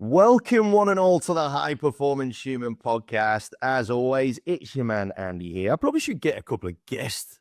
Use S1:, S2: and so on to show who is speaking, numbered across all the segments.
S1: Welcome, one and all, to the High Performance Human podcast. As always, it's your man Andy here. I probably should get a couple of guest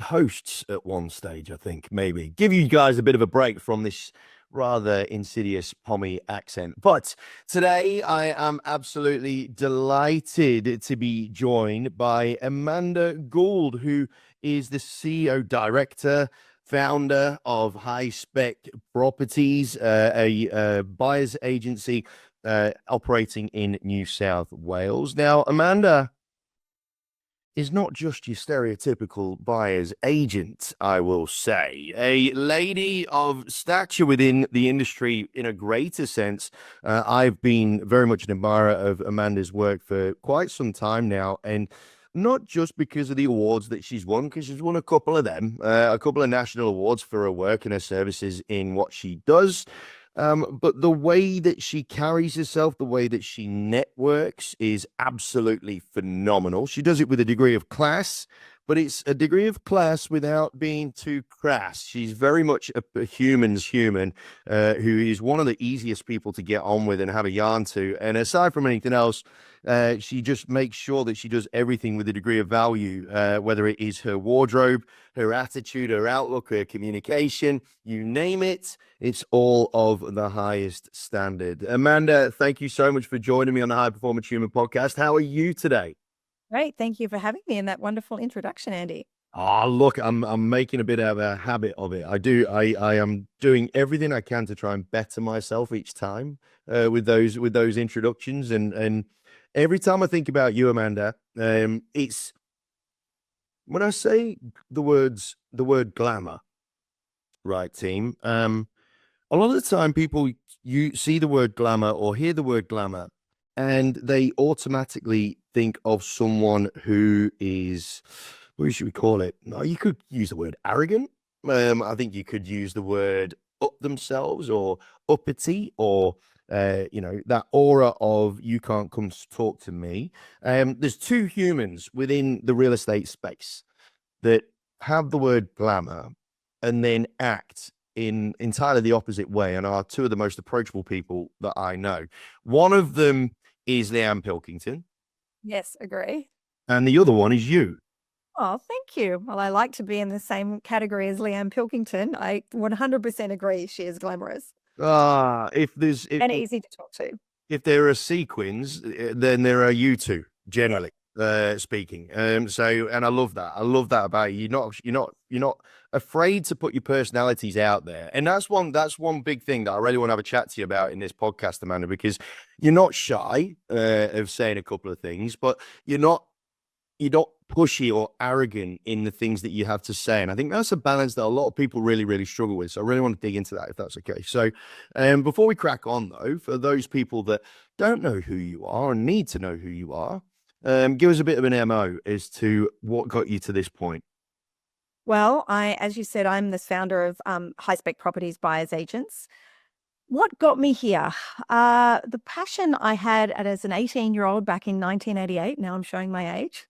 S1: hosts at one stage, I think, maybe. Give you guys a bit of a break from this rather insidious Pommy accent. But today I am absolutely delighted to be joined by Amanda Gould, who is the CEO director, founder of Highspec Properties, a buyers agency operating in New South Wales. Now, Amanda is not just your stereotypical buyer's agent, I will say. A lady of stature within the industry in a greater sense. I've been very much an admirer of Amanda's work for quite some time now, and not just because of the awards that she's won, because she's won a couple of them, a couple of national awards for her work and her services in what she does. But the way that she carries herself, the way that she networks is absolutely phenomenal. She does it with a degree of class, but it's a degree of class without being too crass. She's very much a human's human, who is one of the easiest people to get on with and have a yarn to. And aside from anything else, she just makes sure that she does everything with a degree of value, whether it is her wardrobe, her attitude, her outlook, her communication, you name it. It's all of the highest standard. Amanda, thank you so much for joining me on the High Performance Human podcast. How are you today?
S2: Great. Thank you for having me in that wonderful introduction, Andy.
S1: Oh, look, I'm making a bit of a habit of it. I am doing everything I can to try and better myself each time with those introductions. And every time I think about you, Amanda, it's when I say the word glamour, right, team? A lot of the time people you see the word glamour or hear the word glamour and they automatically think of someone who is, what should we call it? No, you could use the word arrogant. I think you could use the word up themselves or uppity or that aura of you can't come to talk to me. There's two humans within the real estate space that have the word glamour and then act in entirely the opposite way and are two of the most approachable people that I know. One of them is Leanne Pilkington,
S2: Yes, agree.
S1: and the other one is you.
S2: Oh, thank you. Well, I like to be in the same category as Leanne Pilkington. I 100% agree. She is glamorous and easy to talk to.
S1: If there are sequins, then there are you two generally speaking. So, and I love that. I love that about you. You're not afraid to put your personalities out there, and that's one big thing that I really want to have a chat to you about in this podcast, Amanda, because you're not shy of saying a couple of things, but you're not pushy or arrogant in the things that you have to say. And I think that's a balance that a lot of people really, really struggle with. So I really want to dig into that, if that's okay. So before we crack on, though, for those people that don't know who you are and need to know who you are, give us a bit of an MO as to what got you to this point.
S2: Well, as you said, I'm the founder of Highspec Properties Buyers Agents. What got me here? The passion I had as an 18-year-old back in 1988. Now I'm showing my age.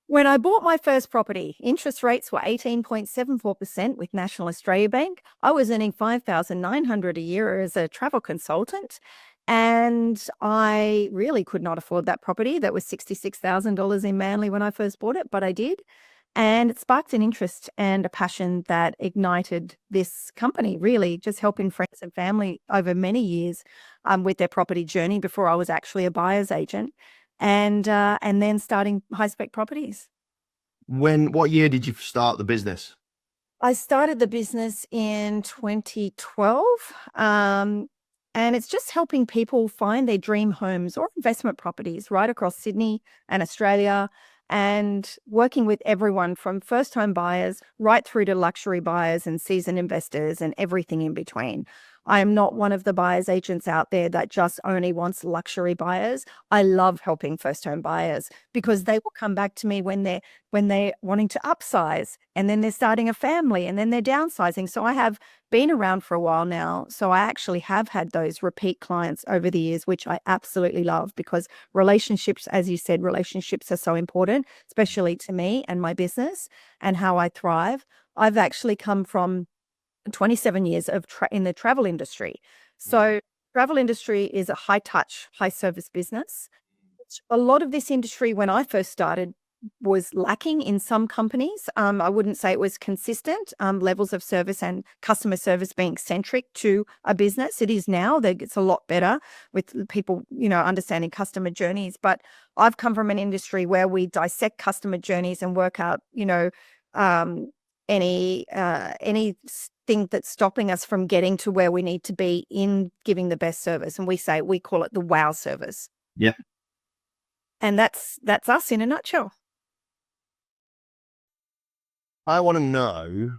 S2: When I bought my first property, interest rates were 18.74% with National Australia Bank. I was earning $5,900 a year as a travel consultant, and I really could not afford that property. That was $66,000 in Manly when I first bought it, but I did. And it sparked an interest and a passion that ignited this company, really just helping friends and family over many years with their property journey before I was actually a buyer's agent, and then starting Highspec Properties.
S1: What year did you start the business?
S2: I started the business in 2012, and it's just helping people find their dream homes or investment properties right across Sydney and Australia, and working with everyone from first-home buyers right through to luxury buyers and seasoned investors and everything in between. I am not one of the buyers agents out there that just only wants luxury buyers. I love helping first-home buyers because they will come back to me when they're wanting to upsize, and then they're starting a family, and then they're downsizing. So I have been around for a while now. So I actually have had those repeat clients over the years, which I absolutely love because relationships, as you said, relationships are so important, especially to me and my business and how I thrive. I've actually come from 27 years in the travel industry. So travel industry is a high touch, high service business. A lot of this industry, when I first started, was lacking in some companies. I wouldn't say it was consistent levels of service and customer service being centric to a business. It is now. It's a lot better with people, understanding customer journeys. But I've come from an industry where we dissect customer journeys and work out, um, anything that's stopping us from getting to where we need to be in giving the best service. And we call it the wow service.
S1: Yeah.
S2: And that's us in a nutshell.
S1: I want to know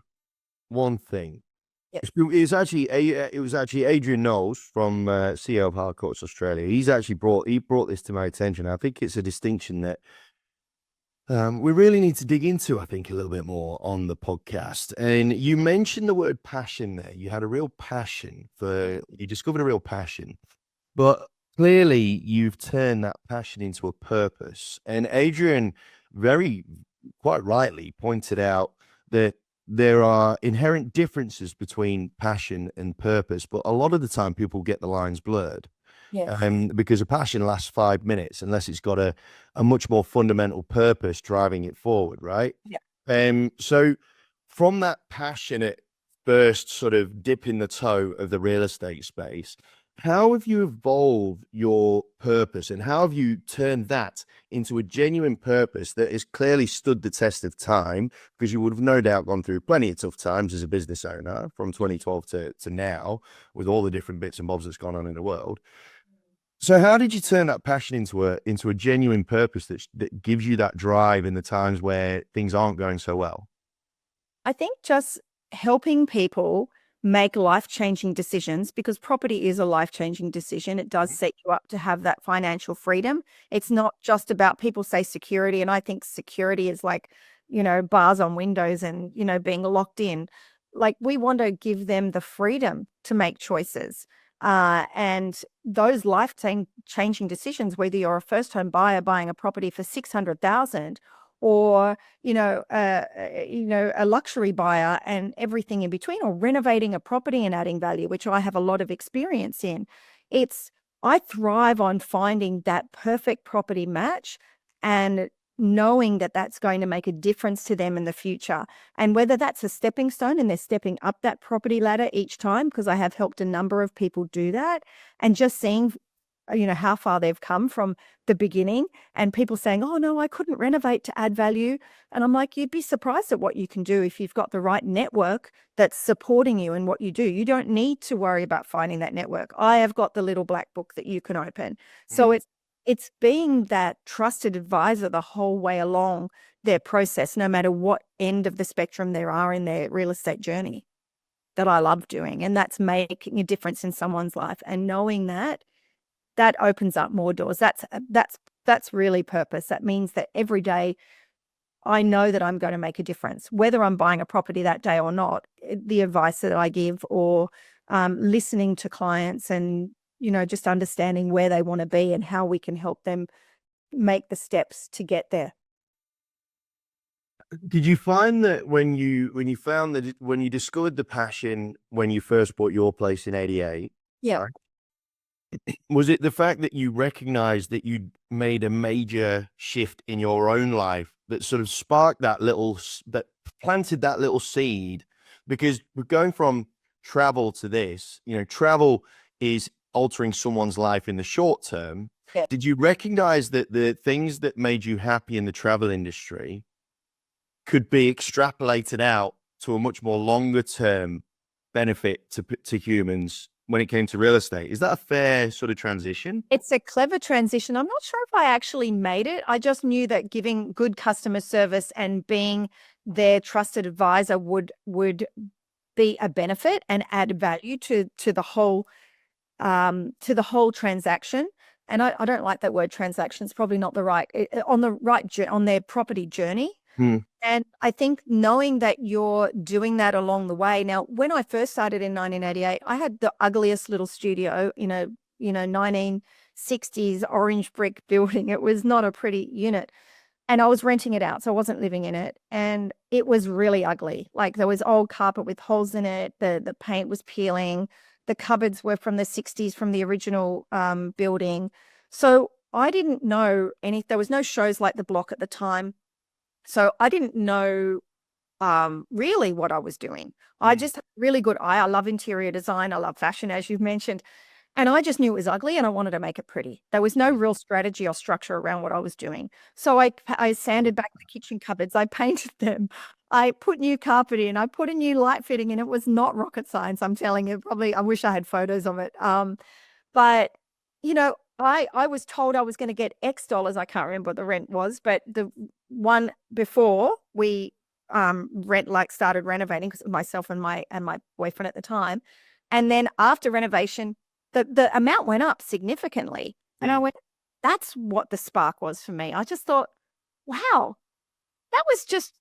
S1: one thing.
S2: Yes.
S1: It was actually Adrian Knowles from CEO of Hardcourts Australia. He brought this to my attention. I think it's a distinction that we really need to dig into, I think, a little bit more on the podcast. And you mentioned the word passion there. You had a real passion you discovered a real passion, but clearly you've turned that passion into a purpose. And Adrian quite rightly pointed out that there are inherent differences between passion and purpose, but a lot of the time people get the lines blurred.
S2: Yes.
S1: Because a passion lasts 5 minutes unless it's got a much more fundamental purpose driving it forward, right?
S2: Yeah.
S1: So from that passionate first sort of dip in the toe of the real estate space, how have you evolved your purpose and how have you turned that into a genuine purpose that has clearly stood the test of time? Because you would have no doubt gone through plenty of tough times as a business owner from 2012 to now with all the different bits and bobs that's gone on in the world. So how did you turn that passion into a genuine purpose that gives you that drive in the times where things aren't going so well?
S2: I think just helping people make life-changing decisions, because property is a life-changing decision. It does set you up to have that financial freedom. It's not just about, people say security, and I think security is like, bars on windows and, being locked in. Like, we want to give them the freedom to make choices. And those life-changing decisions, whether you're a first-home buyer buying a property for $600,000 or, a luxury buyer and everything in between, or renovating a property and adding value, which I have a lot of experience in. I thrive on finding that perfect property match and knowing that that's going to make a difference to them in the future. And whether that's a stepping stone and they're stepping up that property ladder each time, because I have helped a number of people do that, and just seeing how far they've come from the beginning, and people saying, oh no, I couldn't renovate to add value. And I'm like, you'd be surprised at what you can do if you've got the right network that's supporting you in what you do. You don't need to worry about finding that network. I have got the little black book that you can open. So it's being that trusted advisor the whole way along their process, no matter what end of the spectrum there are in their real estate journey, that I love doing. And that's making a difference in someone's life. And knowing that opens up more doors. That's really purpose. That means that every day I know that I'm going to make a difference, whether I'm buying a property that day or not. The advice that I give, or listening to clients and, just understanding where they want to be and how we can help them make the steps to get there.
S1: Did you find that when you discovered the passion when you first bought your place in '88?
S2: Yeah.
S1: Right? Was it the fact that you recognized that you'd made a major shift in your own life that sort of sparked that planted that little seed? Because we're going from travel to this, travel is altering someone's life in the short term.
S2: Yeah.
S1: Did you recognize that the things that made you happy in the travel industry could be extrapolated out to a much more longer term benefit to humans when it came to real estate? Is that a fair sort of transition?
S2: It's a clever transition. I'm not sure if I actually made it. I just knew that giving good customer service and being their trusted advisor would be a benefit and add value to the whole transaction. And I don't like that word transaction. It's probably not the right on their property journey. And I think knowing that you're doing that along the way. Now, when I first started in 1988, I had the ugliest little studio, 1960s orange brick building. It was not a pretty unit. And I was renting it out, so I wasn't living in it. And it was really ugly. Like, there was old carpet with holes in it. The paint was peeling. The cupboards were from the 60s, from the original building. So I didn't know there was no shows like The Block at the time. So I didn't know really what I was doing. I just had a really good eye. I love interior design. I love fashion, as you've mentioned. And I just knew it was ugly and I wanted to make it pretty. There was no real strategy or structure around what I was doing. So I sanded back the kitchen cupboards. I painted them. I put new carpet in. I put a new light fitting in. It was not rocket science, I'm telling you. Probably, I wish I had photos of it. But, I was told I was going to get X dollars. I can't remember what the rent was, but the one before we started renovating, because myself and my boyfriend at the time. And then after renovation, the amount went up significantly. And I went, that's what the spark was for me. I just thought, wow, that was just,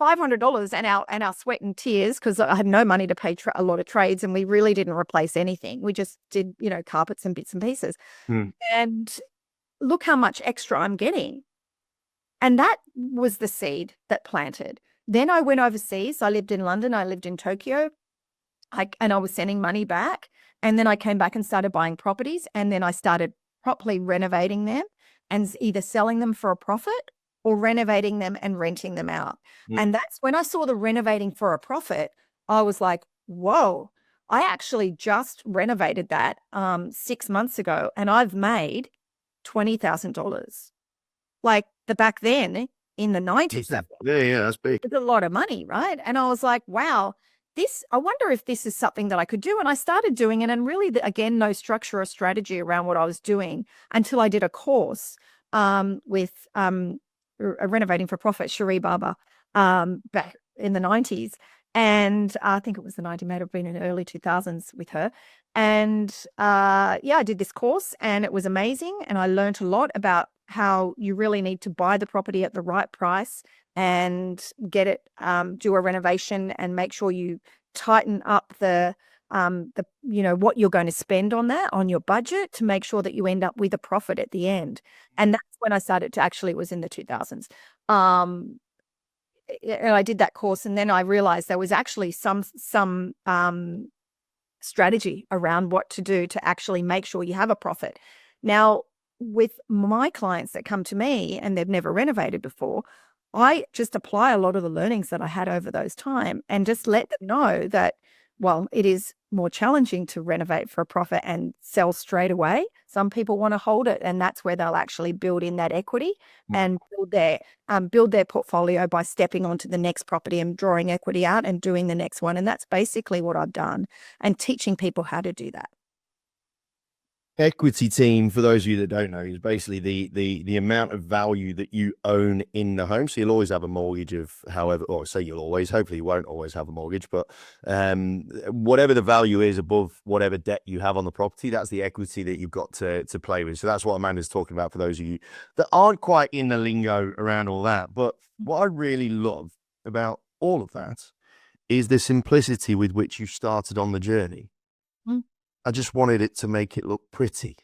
S2: $500 and our sweat and tears, because I had no money to pay a lot of trades, and we really didn't replace anything. We just did, carpets and bits and pieces. And look how much extra I'm getting. And that was the seed that planted. Then I went overseas. I lived in London. I lived in Tokyo. And I was sending money back. And then I came back and started buying properties. And then I started properly renovating them and either selling them for a profit or renovating them and renting them out. And that's when I saw the renovating for a profit, I was like, whoa, I actually just renovated that 6 months ago and I've made $20,000. Like back then in the 90s.
S1: Yeah, that's big.
S2: It's a lot of money, right? And I was like, wow, I wonder if this is something that I could do. And I started doing it, and really, again, no structure or strategy around what I was doing until I did a course with Renovating for Profit, Cherie Barber, back in the 90s. And I think it was the 90s, might have been in the early 2000s with her. And I did this course and it was amazing. And I learned a lot about how you really need to buy the property at the right price and get it, do a renovation and make sure you tighten up the what you're going to spend on your budget to make sure that you end up with a profit at the end. And that's when I started to it was in the 2000s. And I did that course, and then I realized there was actually some strategy around what to do to actually make sure you have a profit. Now, with my clients that come to me and they've never renovated before, I just apply a lot of the learnings that I had over those time and just let them know that, well, it is more challenging to renovate for a profit and sell straight away. Some people want to hold it, and that's where they'll actually build in that equity and build their portfolio by stepping onto the next property and drawing equity out and doing the next one. And that's basically what I've done, and teaching people how to do that.
S1: Equity team, for those of you that don't know, is basically the amount of value that you own in the home. So you'll always have a mortgage of hopefully you won't always have a mortgage, but whatever the value is above whatever debt you have on the property, that's the equity that you've got to play with. So that's what Amanda's talking about for those of you that aren't quite in the lingo around all that. But what I really love about all of that is the simplicity with which you started on the journey. I just wanted it to make it look pretty.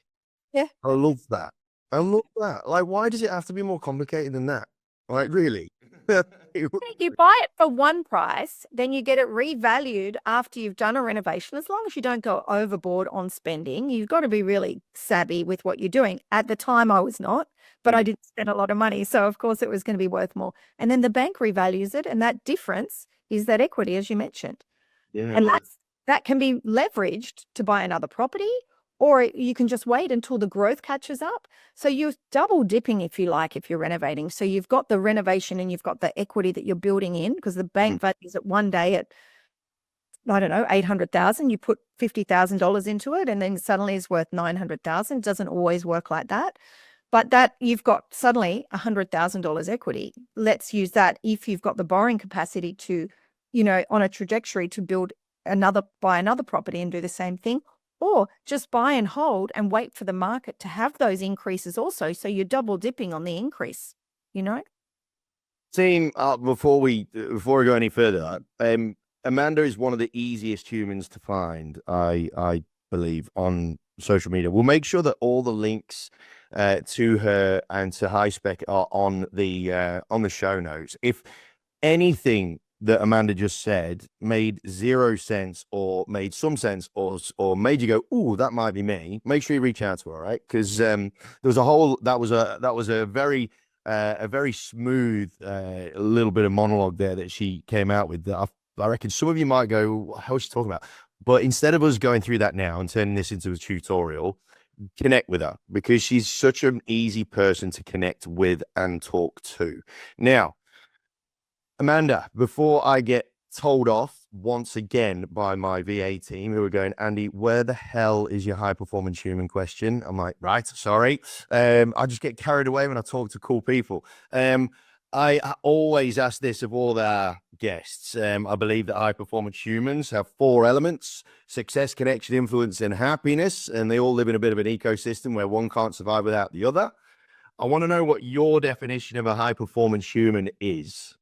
S2: Yeah.
S1: I love that. Like, why does it have to be more complicated than that? Like, really?
S2: You buy it for one price, then you get it revalued after you've done a renovation. As long as you don't go overboard on spending, you've got to be really savvy with what you're doing. At the time, I was not, but I didn't spend a lot of money. So, of course, it was going to be worth more. And then the bank revalues it. And that difference is that equity, as you mentioned.
S1: Yeah.
S2: And that can be leveraged to buy another property, or you can just wait until the growth catches up. So you're double dipping, if you like, if you're renovating. So you've got the renovation and you've got the equity that you're building in, because the bank values it one day at, I don't know, 800,000. You put $50,000 into it and then suddenly it's worth 900,000. It doesn't always work like that. But that you've got suddenly $100,000 equity. Let's use that if you've got the borrowing capacity to, on a trajectory to buy another property and do the same thing, or just buy and hold and wait for the market to have those increases also. So you're double dipping on the increase,
S1: Team, before we go any further, Amanda is one of the easiest humans to find, I believe, on social media. We'll make sure that all the links to her and to Highspec are on the show notes. If anything that Amanda just said made zero sense or made some sense or made you go, "Oh, that might be me," make sure you reach out to her, right? Because there was a very smooth little bit of monologue there that she came out with that I reckon some of you might go, "What the hell is she talking about?" But instead of us going through that now and turning this into a tutorial, connect with her because she's such an easy person to connect with and talk to. Now, Amanda, before I get told off once again by my VA team who are going, "Andy, where the hell is your high performance human question?" I'm like, right, sorry. I just get carried away when I talk to cool people. I always ask this of all our guests. I believe that high performance humans have 4 elements: success, connection, influence, and happiness. And they all live in a bit of an ecosystem where one can't survive without the other. I want to know what your definition of a high performance human is.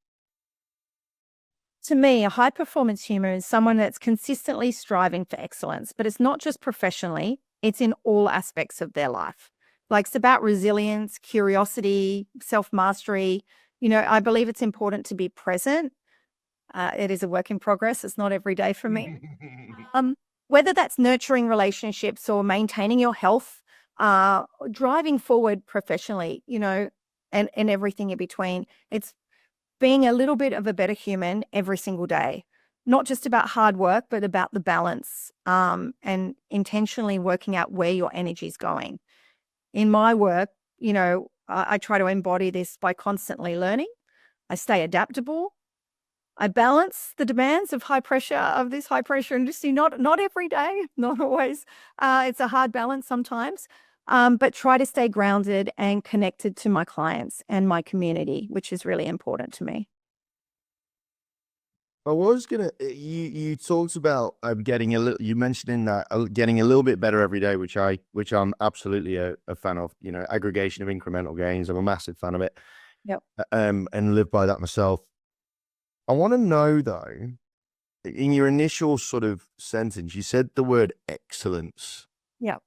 S2: To me, a high performance human is someone that's consistently striving for excellence, but it's not just professionally, it's in all aspects of their life. Like it's about resilience, curiosity, self mastery. I believe it's important to be present. It is a work in progress. It's not every day for me. Um, Whether that's nurturing relationships or maintaining your health, driving forward professionally, and everything in between. It's being a little bit of a better human every single day. Not just about hard work, but about the balance, and intentionally working out where your energy is going. In my work, I try to embody this by constantly learning. I stay adaptable. I balance the demands of this high pressure industry. Not every day, not always. It's a hard balance sometimes, but try to stay grounded and connected to my clients and my community, which is really important to me.
S1: I was gonna. You talked about getting a little. You mentioned in that getting a little bit better every day, which I'm absolutely a fan of. Aggregation of incremental gains. I'm a massive fan of it.
S2: Yep.
S1: And live by that myself. I want to know though, in your initial sort of sentence, you said the word excellence.
S2: Yep.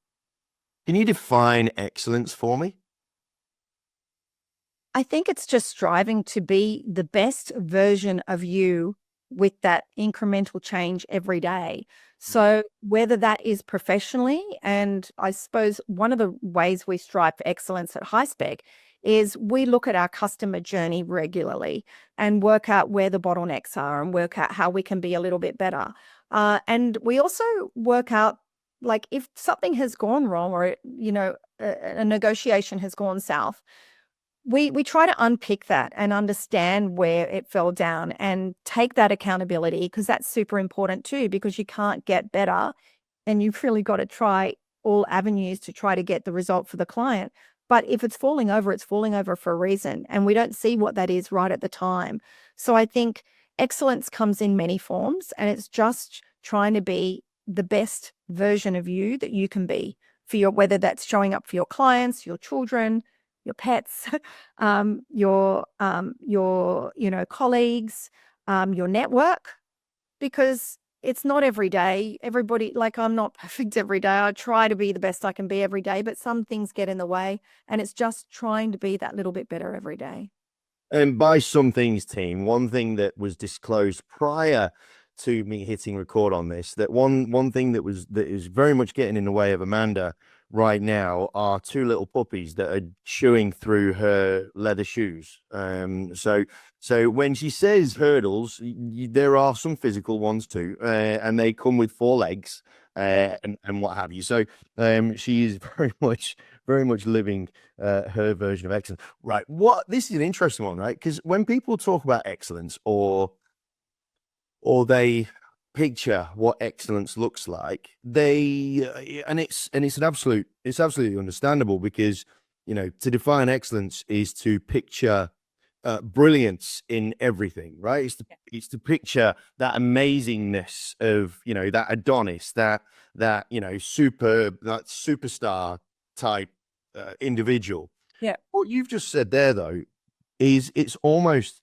S1: Can you define excellence for me?
S2: I think it's just striving to be the best version of you with that incremental change every day. So whether that is professionally, and I suppose one of the ways we strive for excellence at Highspec is we look at our customer journey regularly and work out where the bottlenecks are and work out how we can be a little bit better. And we also work out, like, if something has gone wrong or, a negotiation has gone south, we try to unpick that and understand where it fell down and take that accountability, because that's super important too, because you can't get better and you've really got to try all avenues to try to get the result for the client. But if it's falling over, it's falling over for a reason, and we don't see what that is right at the time. So I think excellence comes in many forms, and it's just trying to be the best version of you that you can be whether that's showing up for your clients, your children, your pets, your colleagues, your network, because it's not every day. Everybody, like, I'm not perfect every day. I try to be the best I can be every day, but some things get in the way, and it's just trying to be that little bit better every day.
S1: And by some things, team, one thing that was disclosed prior to me hitting record on this, that one thing that is very much getting in the way of Amanda right now are 2 little puppies that are chewing through her leather shoes. So when she says hurdles, there are some physical ones too, and they come with 4 legs, and what have you. So she is very much living her version of excellence. Right. This is an interesting one, right? Because when people talk about excellence or they picture what excellence looks like, it's absolutely understandable, because to define excellence is to picture brilliance in everything, right? It's to picture that amazingness of that Adonis, that superstar type individual.
S2: Yeah.
S1: What you've just said there though is it's almost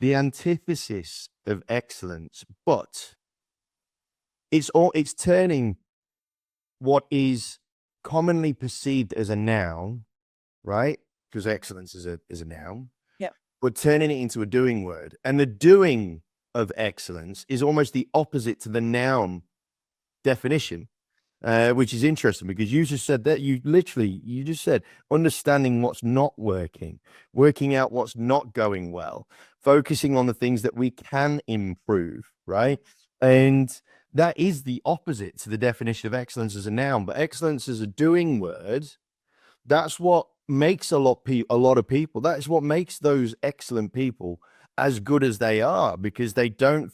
S1: the antithesis of excellence, but it's turning what is commonly perceived as a noun, right? Because excellence is a noun.
S2: Yeah.
S1: But turning it into a doing word. And the doing of excellence is almost the opposite to the noun definition, which is interesting because you just said that you just said understanding what's not working, working out what's not going well, focusing on the things that we can improve, right? And that is the opposite to the definition of excellence as a noun, but excellence as a doing word. That's what makes a lot of people. That's what makes those excellent people as good as they are, because they don't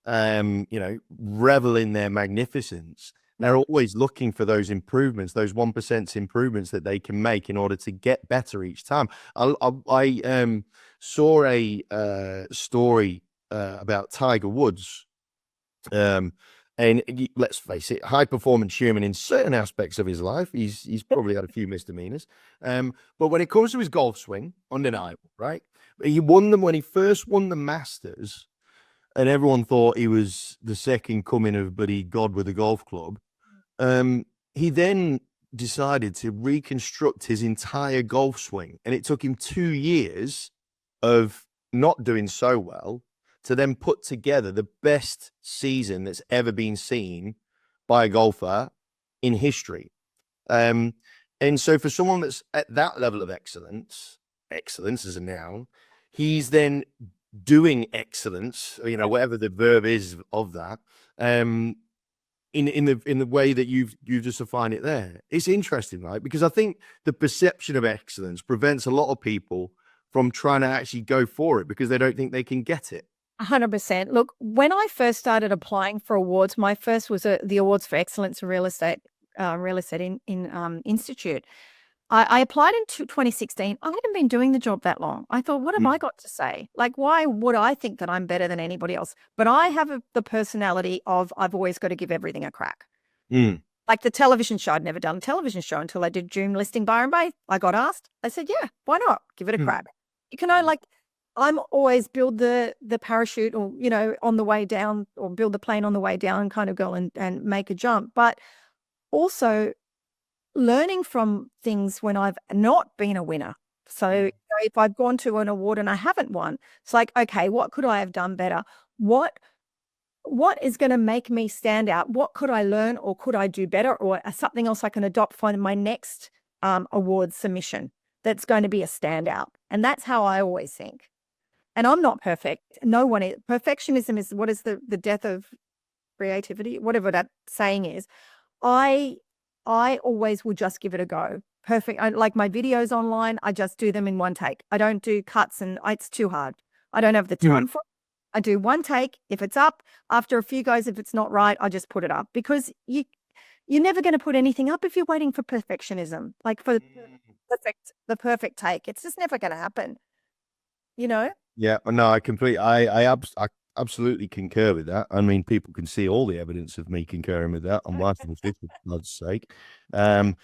S1: revel in their magnificence. They're always looking for those improvements, those 1% improvements that they can make in order to get better each time. I saw a story about Tiger Woods. And let's face it, high performance human in certain aspects of his life. He's probably had a few misdemeanors. But when it comes to his golf swing, undeniable, right? He won them when he first won the Masters, and everyone thought he was the second coming of bloody God with a golf club. He then decided to reconstruct his entire golf swing, and it took him 2 years of not doing so well to then put together the best season that's ever been seen by a golfer in history. And so for someone that's at that level of excellence is a noun, he's then doing excellence, whatever the verb is of that, in the way that you've just defined it there. It's interesting, right? Because I think the perception of excellence prevents a lot of people from trying to actually go for it because they don't think they can get it.
S2: 100%. Look, when I first started applying for awards, my first was the Awards for Excellence in Real Estate Institute. I applied in 2016. I hadn't been doing the job that long. I thought, what have I got to say? Like, why would I think that I'm better than anybody else? But I have the personality of I've always got to give everything a crack. Like the television show, I'd never done a television show until I did June listing Byron Bay. I got asked. I said, yeah, why not? Give it a crack. You can I'm always build the parachute or, on the way down, or build the plane on the way down and kind of go and make a jump. But also learning from things when I've not been a winner. So if I've gone to an award and I haven't won, it's like, okay, what could I have done better? What is going to make me stand out? What could I learn, or could I do better, or something else I can adopt for my next award submission that's going to be a standout? And that's how I always think. And I'm not perfect. No one is. Perfectionism is what is the death of creativity, whatever that saying is. I always will just give it a go. Perfect. Like my videos online, I just do them in one take. I don't do cuts, and it's too hard. I don't have the time for it. I do one take. If it's up, after a few goes, if it's not right, I just put it up, because you're never going to put anything up if you're waiting for perfectionism, like for the perfect take. It's just never going to happen.
S1: Yeah, no, I absolutely concur with that. I mean, people can see all the evidence of me concurring with that on my for God's sake. But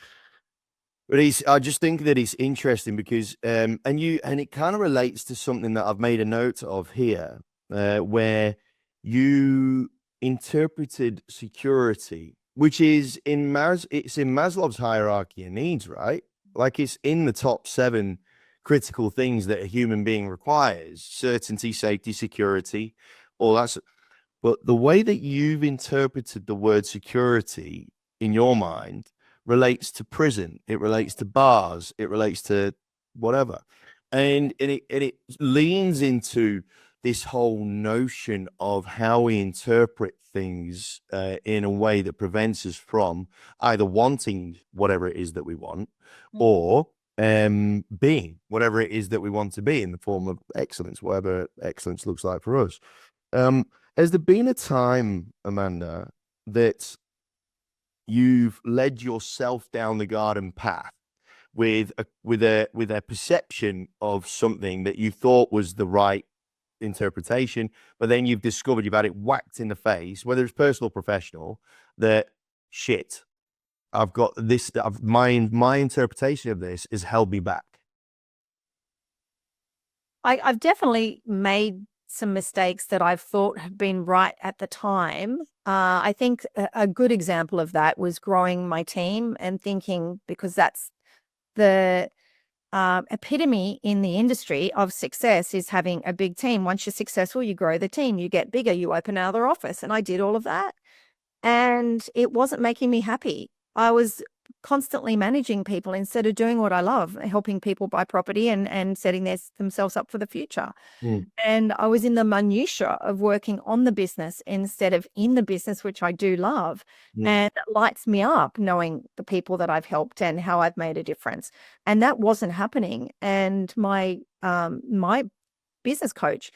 S1: I just think that it's interesting because, and it kind of relates to something that I've made a note of here, where you interpreted security, which is it's in Maslow's hierarchy of needs, right? Like it's in the top 7 critical things that a human being requires: certainty, safety, security, all that. But the way that you've interpreted the word security in your mind relates to prison, it relates to bars, it relates to whatever. And it leans into this whole notion of how we interpret things in a way that prevents us from either wanting whatever it is that we want, or being whatever it is that we want to be in the form of excellence, whatever excellence looks like for us. Has there been a time, Amanda, that you've led yourself down the garden path with a perception of something that you thought was the right interpretation, but then you've discovered you've had it whacked in the face, whether it's personal or professional, that shit, I've got this, my interpretation of this has held me back?
S2: I've definitely made some mistakes that I've thought have been right at the time. I think a good example of that was growing my team and thinking, because that's the epitome in the industry of success is having a big team. Once you're successful, you grow the team, you get bigger, you open another office. And I did all of that. And it wasn't making me happy. I was constantly managing people instead of doing what I love, helping people buy property and setting themselves up for the future.
S1: Mm.
S2: And I was in the minutiae of working on the business instead of in the business, which I do love.
S1: Mm.
S2: And it lights me up knowing the people that I've helped and how I've made a difference. And that wasn't happening. And my business coach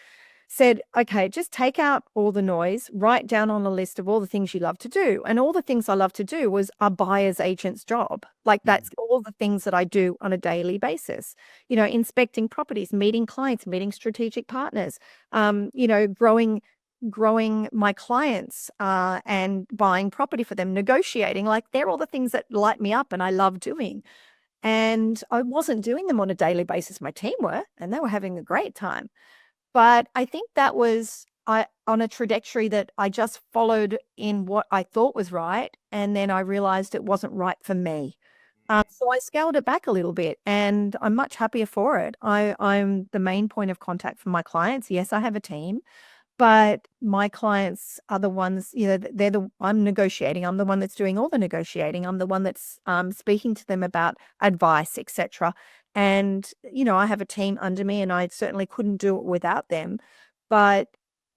S2: said, okay, just take out all the noise, write down on a list of all the things you love to do. And all the things I love to do was a buyer's agent's job. Like that's all the things that I do on a daily basis, inspecting properties, meeting clients, meeting strategic partners, growing my clients and buying property for them, negotiating. Like they're all the things that light me up and I love doing. And I wasn't doing them on a daily basis. My team were, and they were having a great time. But I think that was on a trajectory that I just followed in what I thought was right. And then I realized it wasn't right for me. So I scaled it back a little bit and I'm much happier for it. I'm the main point of contact for my clients. Yes, I have a team, but my clients are the ones, I'm negotiating. I'm the one that's doing all the negotiating. I'm the one that's speaking to them about advice, etc. And, I have a team under me and I certainly couldn't do it without them. But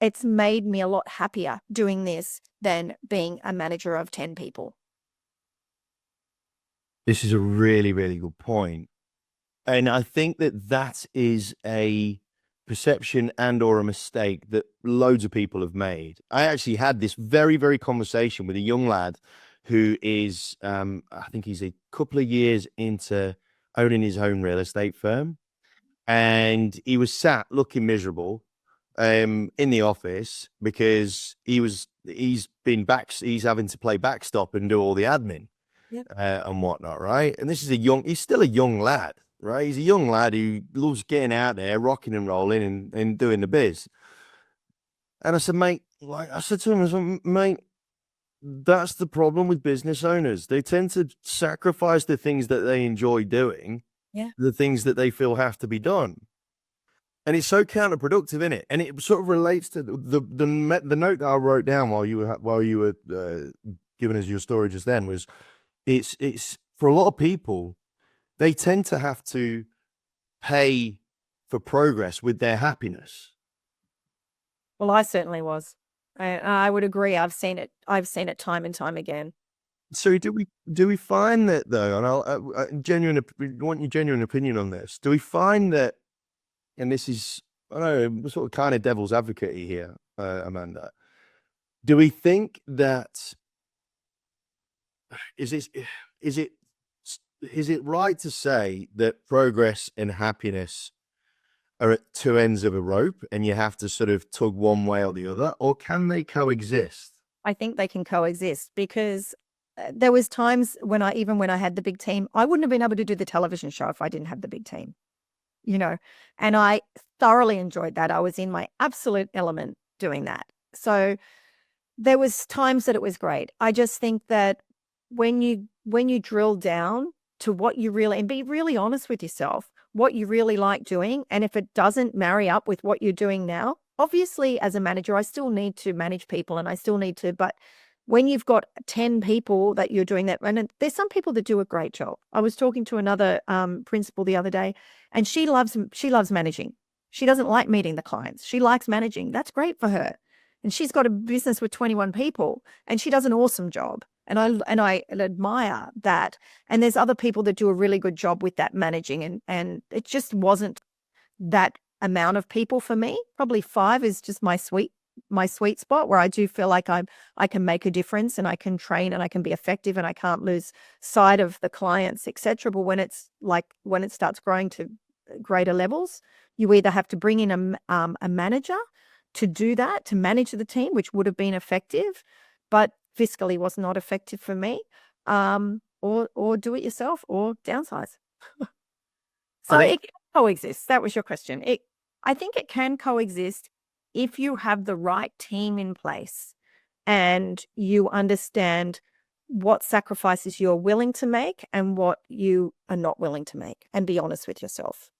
S2: it's made me a lot happier doing this than being a manager of 10 people.
S1: This is a really, really good point. And I think that is a perception and or a mistake that loads of people have made. I actually had this very, very conversation with a young lad who is, I think he's a couple of years into owning his own real estate firm. And he was sat looking miserable in the office because he's having to play backstop and do all the admin.
S2: Yep.
S1: And whatnot, right? And this is he's still a young lad, right? He's a young lad who loves getting out there, rocking and rolling and doing the biz. And I said, mate, I said to him, mate, that's the problem with business owners. They tend to sacrifice the things that they enjoy doing, the things that they feel have to be done. And it's so counterproductive, isn't it? And it sort of relates to the note that I wrote down while you were giving us your story just then was, it's for a lot of people, they tend to have to pay for progress with their happiness.
S2: Well, I certainly was. I would agree. I've seen it time and time again.
S1: So do we find that though? And I want your genuine opinion on this. Do we find that, and this is, I don't know, sort of kind of devil's advocate here, Amanda. Do we think that is it right to say that progress and happiness are at two ends of a rope and you have to sort of tug one way or the other, or can they coexist?
S2: I think they can coexist because there was times when I had the big team, I wouldn't have been able to do the television show if I didn't have the big team, and I thoroughly enjoyed that. I was in my absolute element doing that. So there was times that it was great. I just think that when you drill down to what you really, and be really honest with yourself, what you really like doing, and if it doesn't marry up with what you're doing now, obviously as a manager, I still need to manage people and I still need to, but when you've got 10 people that you're doing that, and there's some people that do a great job. I was talking to another principal the other day, and she loves managing. She doesn't like meeting the clients. She likes managing. That's great for her. And she's got a business with 21 people and she does an awesome job. And I admire that. And there's other people that do a really good job with that managing. And it just wasn't that amount of people for me. Probably 5 is just my sweet spot where I do feel like I can make a difference and I can train and I can be effective and I can't lose sight of the clients, etc. But when it starts growing to greater levels, you either have to bring in a manager to do that, to manage the team, which would have been effective, but fiscally was not effective for me, or do it yourself or downsize. So it can coexist. That was your question. I think it can coexist if you have the right team in place and you understand what sacrifices you're willing to make and what you are not willing to make, and be honest with yourself.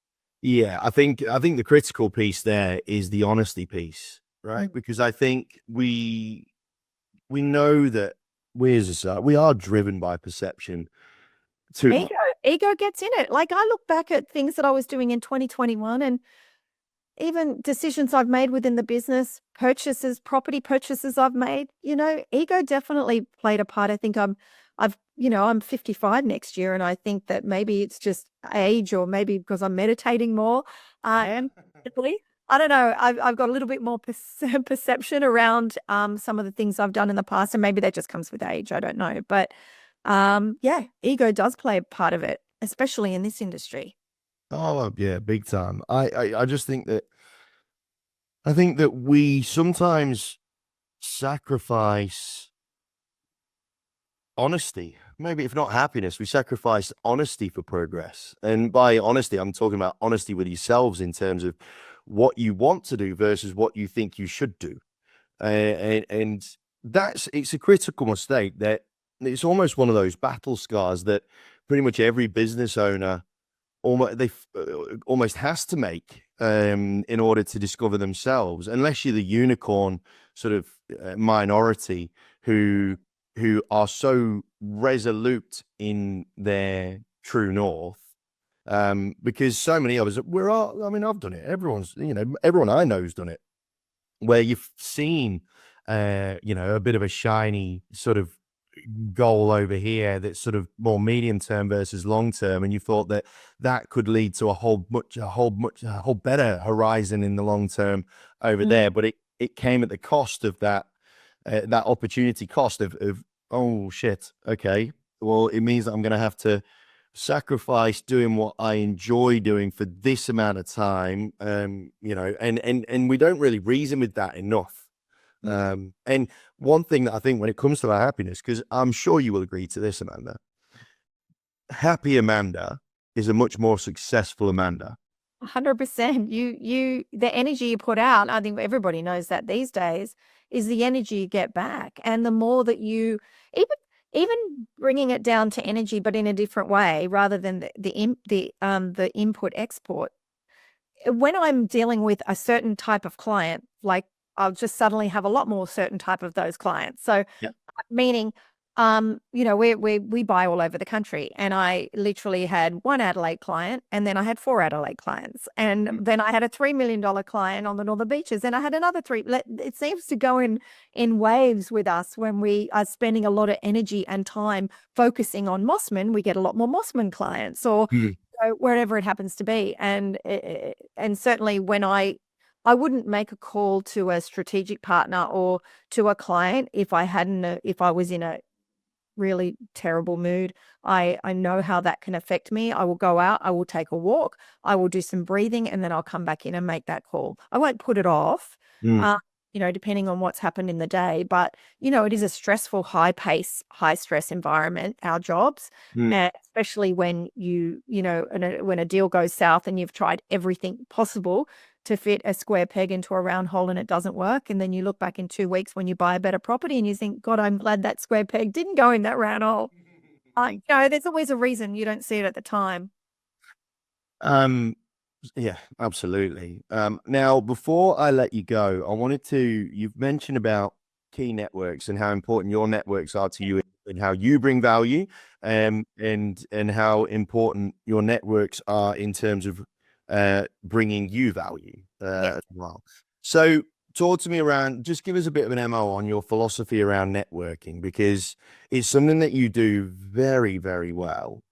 S1: Yeah, I think the critical piece there is the honesty piece, right? Because I think we know that we as a society, we are driven by perception to
S2: Ego gets in it. Like, I look back at things that I was doing in 2021, and even decisions I've made within the business, purchases, property purchases I've made, ego definitely played a part. I think I'm 55 next year, and I think that maybe it's just age, or maybe because I'm meditating more. I am, probably. I don't know. I've got a little bit more perception around some of the things I've done in the past, and maybe that just comes with age. I don't know. But yeah, ego does play a part of it, especially in this industry.
S1: oh yeah, big time. I just think that we sometimes sacrifice honesty. Maybe if not happiness, we sacrifice honesty for progress. And by honesty, I'm talking about honesty with yourselves in terms of what you want to do versus what you think you should do. And it's a critical mistake that it's almost one of those battle scars that pretty much every business owner almost has to make in order to discover themselves, unless you're the unicorn sort of minority who are so resolute in their true north. Because so many of us, I've done it. Everyone I know has done it, where you've seen, a bit of a shiny sort of goal over here that's sort of more medium term versus long term, and you thought that could lead to a whole better horizon in the long term over there, but it came at the cost of that opportunity cost of oh shit, okay, well, it means that I'm going to have to sacrifice doing what I enjoy doing for this amount of time, and we don't really reason with that enough. And one thing that I think when it comes to our happiness, because I'm sure you will agree to this, Amanda, happy Amanda is a much more successful Amanda.
S2: 100%. The energy you put out, I think everybody knows that these days, is the energy you get back. And the more that you, even bringing it down to energy, but in a different way, rather than the input export. When I'm dealing with a certain type of client, like, I'll just suddenly have a lot more certain type of those clients. So,
S1: Yeah.
S2: meaning, we buy all over the country, and I literally had one Adelaide client, and then I had 4 Adelaide clients, and then I had a $3 million client on the Northern Beaches, and I had another 3. It seems to go in waves with us. When we are spending a lot of energy and time focusing on Mossman, we get a lot more Mossman clients, or wherever it happens to be. And certainly when I wouldn't make a call to a strategic partner or to a client if I was in a really terrible mood. I know how that can affect me. I will go out, I will take a walk, I will do some breathing, and then I'll come back in and make that call. I won't put it off, depending on what's happened in the day. But, it is a stressful, high pace, high stress environment, our jobs, especially when when a deal goes south and you've tried everything possible to fit a square peg into a round hole and it doesn't work. And then you look back in 2 weeks when you buy a better property and you think, God, I'm glad that square peg didn't go in that round hole. There's always a reason. You don't see it at the time.
S1: Yeah, absolutely. Now, before I let you go, you've mentioned about key networks and how important your networks are to you and how you bring value, and how important your networks are in terms of bringing you value as well. So talk to me just give us a bit of an MO on your philosophy around networking, because it's something that you do very, very well.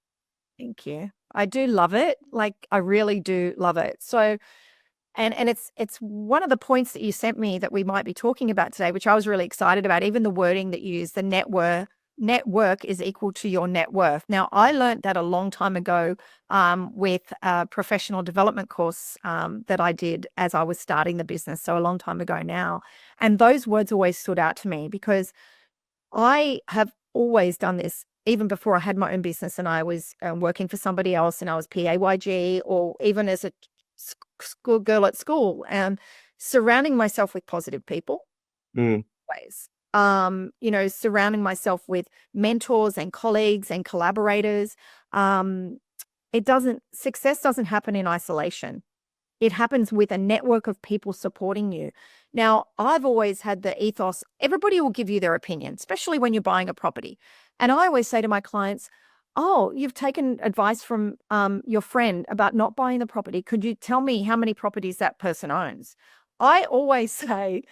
S2: Thank you. I do love it. Like, I really do love it. So, and it's one of the points that you sent me that we might be talking about today, which I was really excited about. Even the wording that you use, the network is equal to your net worth. Now, I learned that a long time ago with a professional development course that I did as I was starting the business. So a long time ago now. And those words always stood out to me, because I have always done this even before I had my own business and I was working for somebody else, and I was PAYG, or even as a school girl at school, and surrounding myself with positive people. Always. surrounding myself with mentors and colleagues and collaborators. Success doesn't happen in isolation. It happens with a network of people supporting you. Now, I've always had the ethos, everybody will give you their opinion, especially when you're buying a property. And I always say to my clients, oh, you've taken advice from your friend about not buying the property. Could you tell me how many properties that person owns? I always say,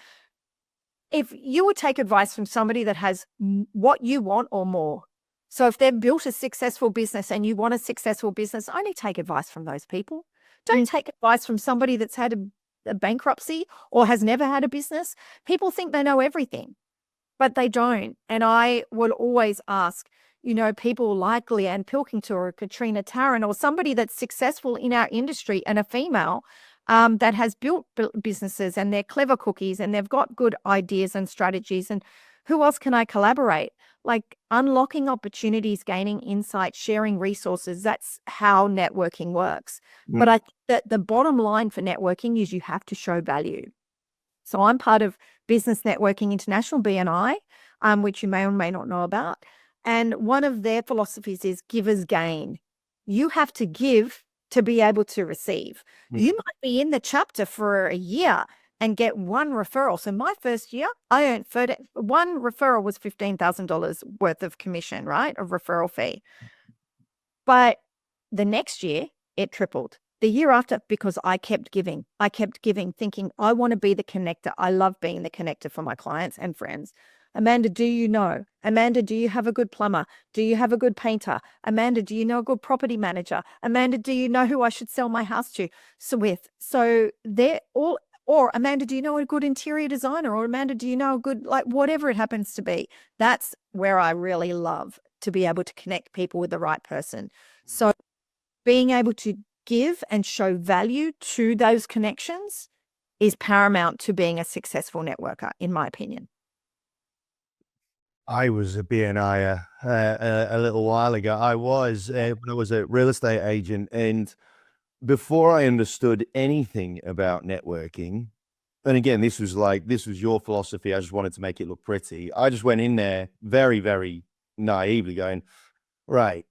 S2: if you would take advice from somebody that has what you want or more. So if they've built a successful business and you want a successful business, only take advice from those people. Don't take advice from somebody that's had a bankruptcy or has never had a business. People think they know everything, but they don't. And I will always ask, people like Leanne Pilkington or Katrina Tarrant or somebody that's successful in our industry and a female that has built businesses and they're clever cookies and they've got good ideas and strategies. And who else can I collaborate? Like unlocking opportunities, gaining insight, sharing resources. That's how networking works. But I think that the bottom line for networking is you have to show value. So I'm part of Business Networking International, BNI, which you may or may not know about. And one of their philosophies is givers gain. You have to give to be able to receive. You might be in the chapter for a year and get one referral. So my first year, I earned one referral was $15,000 worth of commission, right? A referral fee. But the next year, it tripled. The year after, because I kept giving, thinking, I want to be the connector. I love being the connector for my clients and friends. Amanda, do you know? Amanda, do you have a good plumber? Do you have a good painter? Amanda, do you know a good property manager? Amanda, do you know who I should sell my house to? So they're all, or Amanda, do you know a good interior designer? Or Amanda, do you know a good, like whatever it happens to be? That's where I really love to be able to connect people with the right person. So being able to give and show value to those connections is paramount to being a successful networker, in my opinion.
S1: I was a BNI a little while ago. I was when I was a real estate agent, and before I understood anything about networking, and again, this was your philosophy. I just wanted to make it look pretty. I just went in there very, very naively, going, right,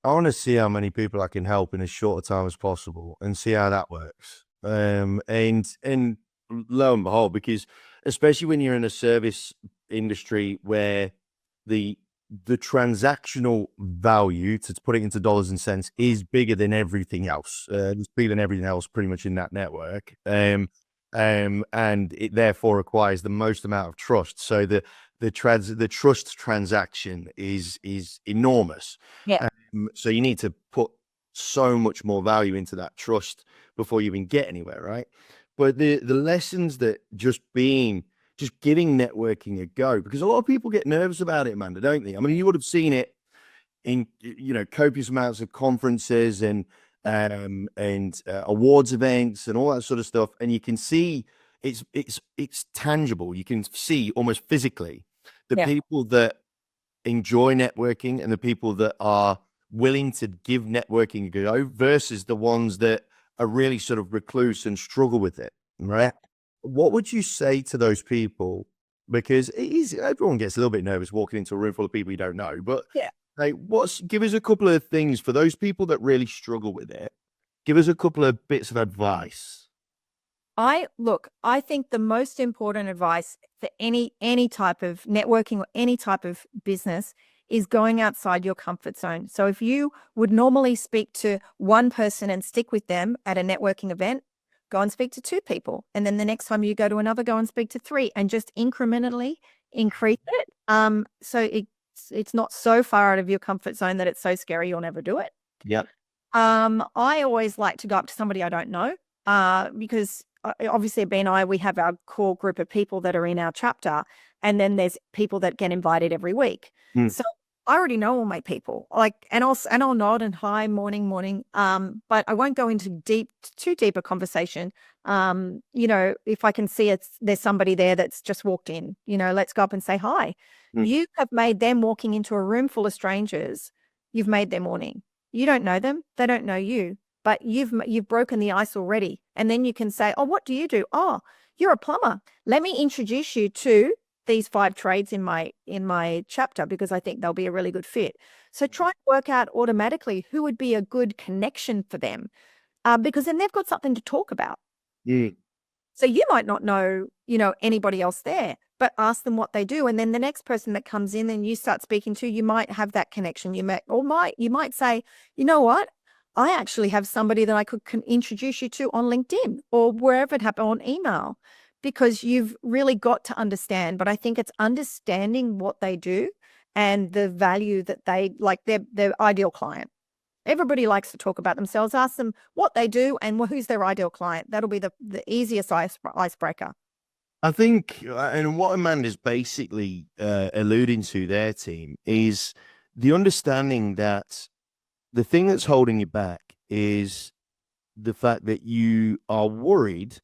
S1: I want to see how many people I can help in as short a time as possible, and see how that works. And lo and behold, because especially when you're in a service industry where the transactional value, to put it into dollars and cents, is bigger than everything else. There's bigger than everything else pretty much in that network. And it therefore requires the most amount of trust. So the trust transaction is enormous.
S2: Yeah.
S1: So you need to put so much more value into that trust before you even get anywhere, right? But the lessons that just giving networking a go, because a lot of people get nervous about it, Amanda, don't they? I mean, you would have seen it in copious amounts of conferences and awards events and all that sort of stuff, and you can see it's tangible. You can see almost physically the people that enjoy networking and the people that are willing to give networking a go versus the ones that are really sort of recluse and struggle with it, right? What would you say to those people? Because everyone gets a little bit nervous walking into a room full of people you don't know, but like, give us a couple of things for those people that really struggle with it. Give us a couple of bits of advice.
S2: I think the most important advice for any type of networking or any type of business is going outside your comfort zone. So if you would normally speak to one person and stick with them at a networking event, go and speak to two people. And then the next time you go to another, go and speak to three, and just incrementally increase it. So it's not so far out of your comfort zone that it's so scary you'll never do it.
S1: Yep.
S2: I always like to go up to somebody I don't know, because obviously at BNI, we have our core group of people that are in our chapter, and then there's people that get invited every week. So I already know all my people, and I'll nod and hi, morning. But I won't go into too deep a conversation. If I can see there's somebody there that's just walked in, let's go up and say hi. You have made them walking into a room full of strangers. You've made their morning. You don't know them. They don't know you, but you've broken the ice already. And then you can say, oh, what do you do? Oh, you're a plumber. Let me introduce you to these 5 trades in my chapter because I think they'll be a really good fit. So try and work out automatically who would be a good connection for them, because then they've got something to talk about.
S1: Mm.
S2: So you might not know, anybody else there, but ask them what they do. And then the next person that comes in and you start speaking to, you might have that connection. You might say, you know what? I actually have somebody that I could introduce you to on LinkedIn or wherever it happened, on email, because you've really got to understand. But I think it's understanding what they do and the value that they like their ideal client. Everybody likes to talk about themselves. Ask them what they do and who's their ideal client. That'll be the easiest icebreaker.
S1: I think, and what Amanda's basically alluding to their team is the understanding that the thing that's holding you back is the fact that you are worried,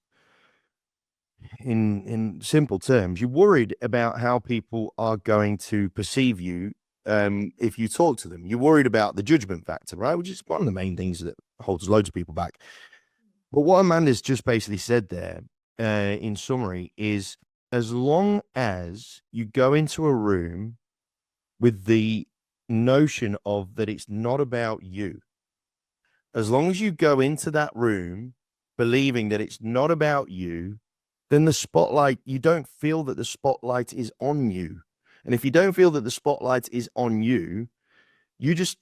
S1: in simple terms, you're worried about how people are going to perceive you if you talk to them. You're worried about the judgment factor, right? Which is one of the main things that holds loads of people back. But what Amanda's just basically said there, in summary, is as long as you go into a room with the notion of that it's not about you, as long as you go into that room believing that it's not about you, then the spotlight, you don't feel that the spotlight is on you. And if you don't feel that the spotlight is on you, you just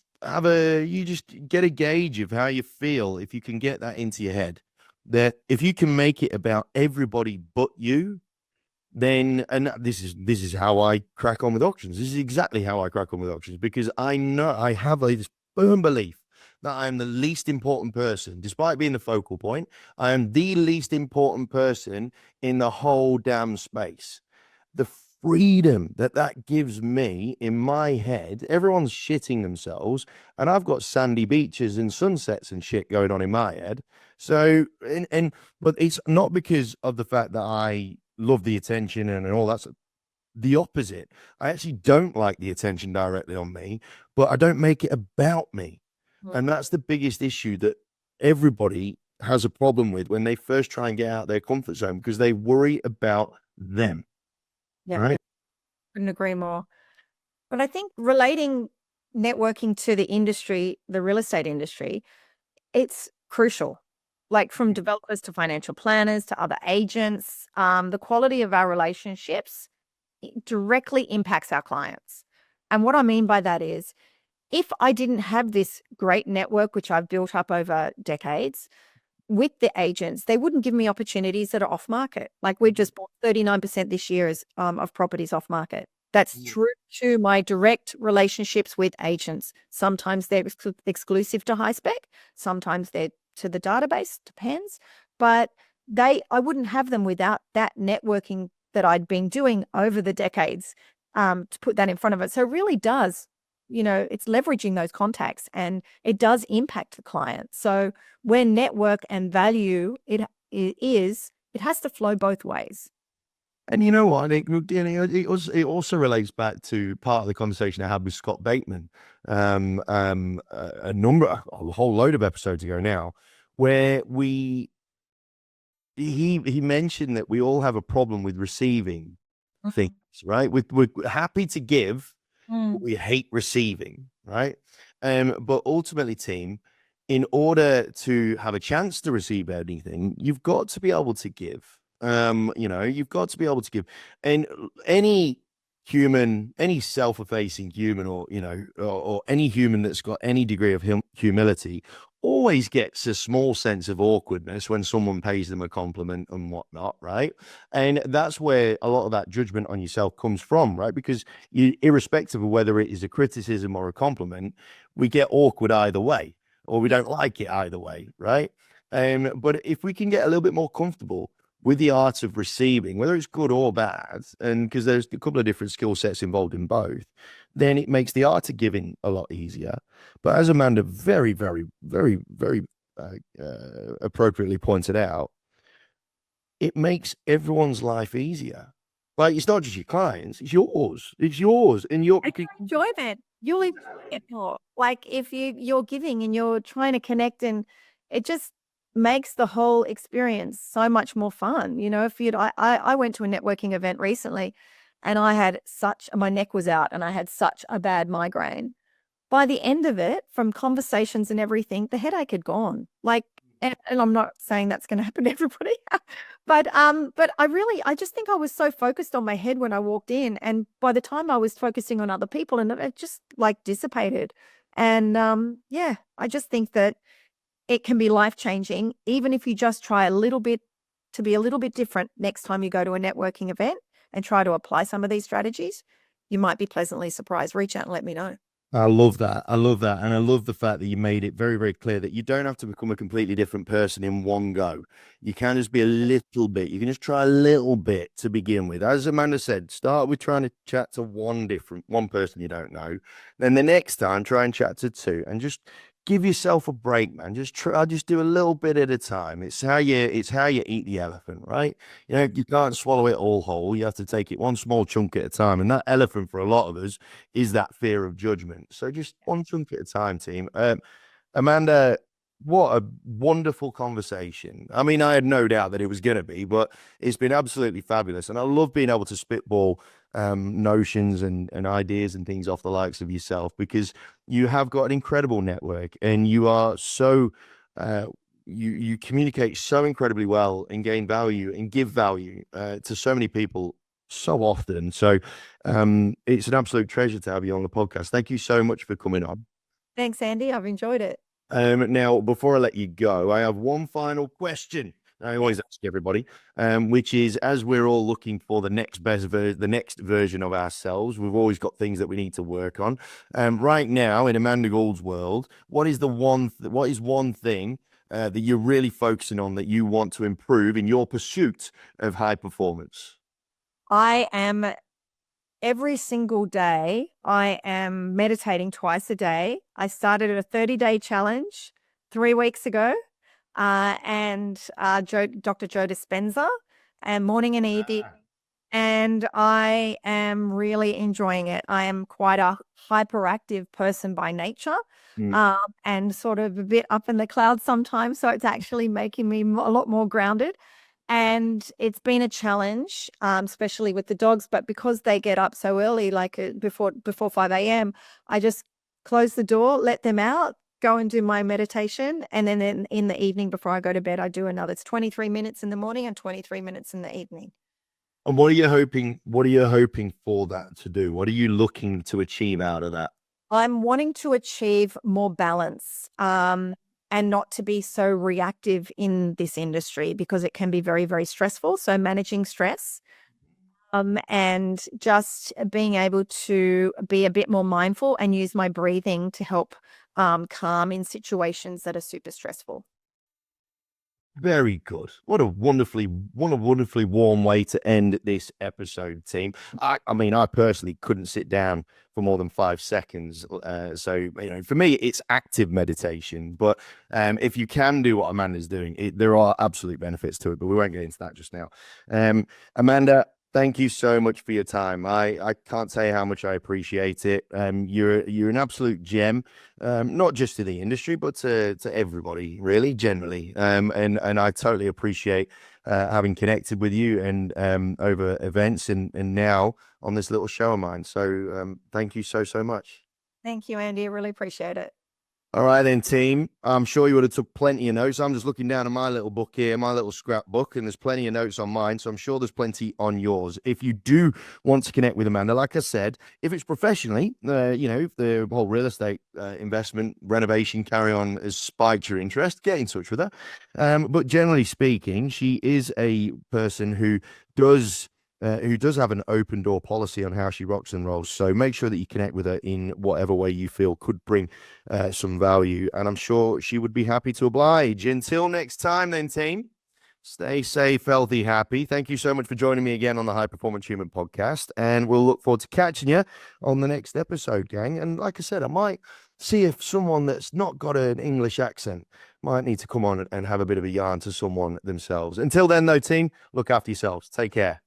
S1: get a gauge of how you feel if you can get that into your head. That if you can make it about everybody but you, then, and this is how I crack on with auctions. This is exactly how I crack on with auctions, because I know I have this firm belief that I am the least important person, despite being the focal point. I am the least important person in the whole damn space. The freedom that gives me in my head, everyone's shitting themselves, and I've got sandy beaches and sunsets and shit going on in my head. So, but it's not because of the fact that I love the attention and all that. The opposite. I actually don't like the attention directly on me, but I don't make it about me. And that's the biggest issue that everybody has a problem with when they first try and get out their comfort zone, because they worry about them.
S2: Yeah.
S1: Right.
S2: Couldn't agree more. But I think relating networking to the industry, the real estate industry, it's crucial. Like from developers to financial planners to other agents, the quality of our relationships directly impacts our clients. And what I mean by that is, if I didn't have this great network, which I've built up over decades with the agents, they wouldn't give me opportunities that are off market. Like we've just bought 39% this year of properties off market. That's true to my direct relationships with agents. Sometimes they're exclusive to Highspec, sometimes they're to the database, depends. But I wouldn't have them without that networking that I'd been doing over the decades, to put that in front of it. So it really does, it's leveraging those contacts and it does impact the client. So when network and value, it has to flow both ways.
S1: And you know what? It also relates back to part of the conversation I had with Scott Bateman, a whole load of episodes ago now, where he mentioned that we all have a problem with receiving things, right? We're happy to give, but we hate receiving, right? But ultimately, team, in order to have a chance to receive anything, you've got to be able to give. You've got to be able to give. And any human, any self-effacing human, or any human that's got any degree of humility, always gets a small sense of awkwardness when someone pays them a compliment and whatnot, right? And that's where a lot of that judgment on yourself comes from, right? Because irrespective of whether it is a criticism or a compliment, we get awkward either way, or we don't like it either way, right? But if we can get a little bit more comfortable with the art of receiving, whether it's good or bad, and because there's a couple of different skill sets involved in both, then it makes the art of giving a lot easier. But as Amanda very, very, very, very appropriately pointed out, it makes everyone's life easier. Like, it's not just your clients, it's yours. It's yours. And
S2: Enjoyment. You'll enjoy it more. Like if you're giving and you're trying to connect, and it just makes the whole experience so much more fun. If I went to a networking event recently, and my neck was out and I had such a bad migraine. By the end of it, from conversations and everything, the headache had gone. And I'm not saying that's going to happen to everybody, but I just think I was so focused on my head when I walked in, and by the time I was focusing on other people, and it just dissipated. And I just think that it can be life-changing, even if you just try a little bit to be a little bit different next time you go to a networking event and try to apply some of these strategies. You might be pleasantly surprised. Reach out and let me know.
S1: I love that. I love that. And I love the fact that you made it very, very clear that you don't have to become a completely different person in one go. You can just be a little bit. You can just try a little bit to begin with. As Amanda said, start with trying to chat to one person you don't know. Then the next time, try and chat to two, and just give yourself a break, man. Just do a little bit at a time. It's how you eat the elephant, right? You can't swallow it all whole. You have to take it one small chunk at a time. And that elephant for a lot of us is that fear of judgment. So just one chunk at a time, team. Amanda, what a wonderful conversation. I mean, I had no doubt that it was going to be, but it's been absolutely fabulous. And I love being able to spitball notions and ideas and things off the likes of yourself, because you have got an incredible network, and you are so you communicate so incredibly well and gain value and give value to so many people so often. So it's an absolute treasure to have you on the podcast. Thank you so much for coming on.
S2: Thanks, Andy. I've enjoyed it.
S1: Now, before I let you go, I have one final question I always ask everybody, which is, as we're all looking for the next version of ourselves, we've always got things that we need to work on. Right now, in Amanda Gould's world, what is one thing that you're really focusing on that you want to improve in your pursuit of high performance?
S2: Every single day, I am meditating twice a day. I started a 30-day challenge 3 weeks ago. And Dr. Joe Dispenza, and morning and evening. And I am really enjoying it. I am quite a hyperactive person by nature, and sort of a bit up in the clouds sometimes. So it's actually making me a lot more grounded. And it's been a challenge, especially with the dogs. But because they get up so early, like before 5 a.m., I just close the door, let them out, go and do my meditation, and then in the evening before I go to bed, I do another. It's 23 minutes in the morning and 23 minutes in the evening.
S1: And what are you hoping for that to do? What are you looking to achieve out of that?
S2: I'm wanting to achieve more balance, and not to be so reactive in this industry, because it can be very, very stressful. So managing stress, and just being able to be a bit more mindful and use my breathing to help calm in situations that are super stressful.
S1: Very good. What a wonderfully warm way to end this episode, team. I mean, I personally couldn't sit down for more than 5 seconds. So, for me, it's active meditation. But if you can do what Amanda's doing, there are absolute benefits to it. But we won't get into that just now. Amanda, thank you so much for your time. I can't say how much I appreciate it. You're an absolute gem, not just to the industry, but to everybody, really, generally. And I totally appreciate having connected with you and over events and now on this little show of mine. So thank you so much.
S2: Thank you, Andy. I really appreciate it.
S1: All right then, team. I'm sure you would have took plenty of notes. I'm just looking down at my little book here, my little scrapbook, and there's plenty of notes on mine, so I'm sure there's plenty on yours. If you do want to connect with Amanda, like I said, if it's professionally, if the whole real estate investment, renovation, carry on has spiked your interest, get in touch with her. But generally speaking, she is a person who does have an open door policy on how she rocks and rolls. So make sure that you connect with her in whatever way you feel could bring some value. And I'm sure she would be happy to oblige. Until next time then, team, stay safe, healthy, happy. Thank you so much for joining me again on the High Performance Human podcast. And we'll look forward to catching you on the next episode, gang. And like I said, I might see if someone that's not got an English accent might need to come on and have a bit of a yarn to someone themselves. Until then, though, team, look after yourselves. Take care.